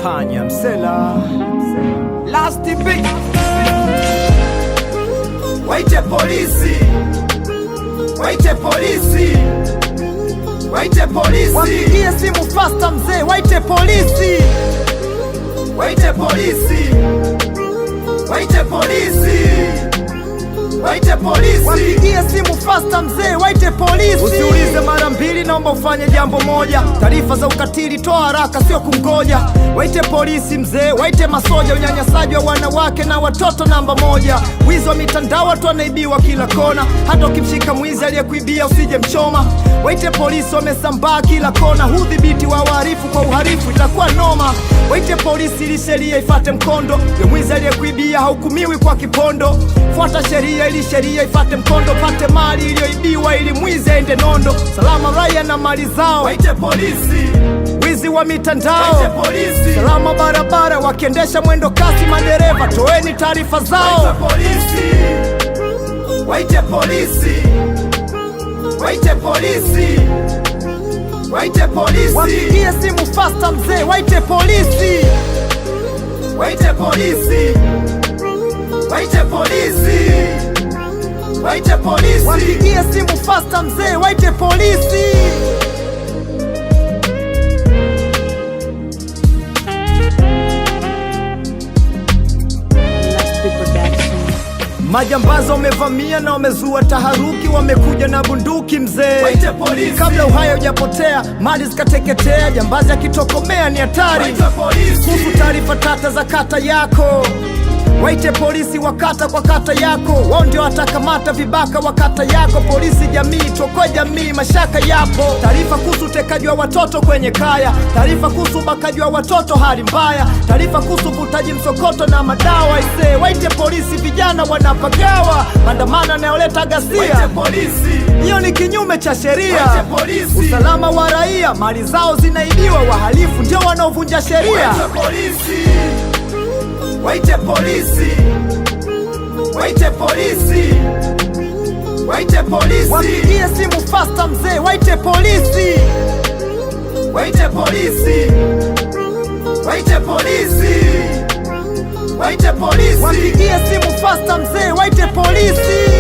Panya Msela Last big. Waite polisi, waite polisi, waite polisi, wapigie simu fasta mzee, waite polisi, waite polisi, waite polisi, waite polisi, wapigie simu fasta mzee, waite polisi. Usiulize mara mbili, naomba ufanye jambo moja. Taarifa za ukatili toa haraka, sio kungoja. Waite polisi mzee, waite masoja. Unyanyasaji wa wanawake na watoto namba moja. Wizi wa mitandao, watu wanaibiwa kila kona. Hata ukimshika mwizi aliyekuibia usije mchoma. Waite polisi, wamesambaa kila kona. Udhibiti wa wahalifu kwa uhalifu itakuwa noma. Waite polisi ili sheria ifate mkondo. Yule mwizi aliyekuibia hahukumiwi kwa kipondo. Fuata sheria ili sheria ifate mkondo. Pate mali iliyoibiwa ili mwizi aende nondo. Salama raia na mali zao. Waite polisi. Wizi wa mitandao. Waite polisi. Salama barabara wakiendesha mwendo kasi, madereva toeni taarifa zao. Waite polisi. Waite polisi. Waite polisi. Waite polisi. Wapigie simu fasta mzee, waite polisi. Waite polisi. Waite polisi. Waite polisi. Wapigie simu fasta mzee, waite polisi. Majambazi wamevamia na wamezua taharuki, wamekuja na bunduki mzee. Waite polisi. Kabla uhai hujapotea, mali zikateketea, jambazi akitokomea ni hatari. Waite polisi. Kuhusu taarifa tata za kata yako, waite polisi wa kata kwa kata yako. Wao ndio watakamata vibaka wa kata yako. Polisi jamii, tuokoe jamii, mashaka yapo. Taarifa kuhusu utekaji wa watoto kwenye kaya, taarifa kuhusu ubakaji wa watoto hali mbaya, taarifa kuhusu uvutaji msokoto na madawa. Ise waite polisi, vijana wanapagawa, maandamano yanayoleta ghasia. Waite polisi. Hiyo ni kinyume cha sheria. Waite polisi. Usalama wa raia, mali zao zinaibiwa, wahalifu ndio wanaovunja sheria. Waite polisi. Waite polisi. Waite polisi. Waite polisi. Wapigie simu fasta mzee, waite polisi. Waite polisi. Waite polisi. Waite polisi. Wapigie simu fasta mzee, waite polisi.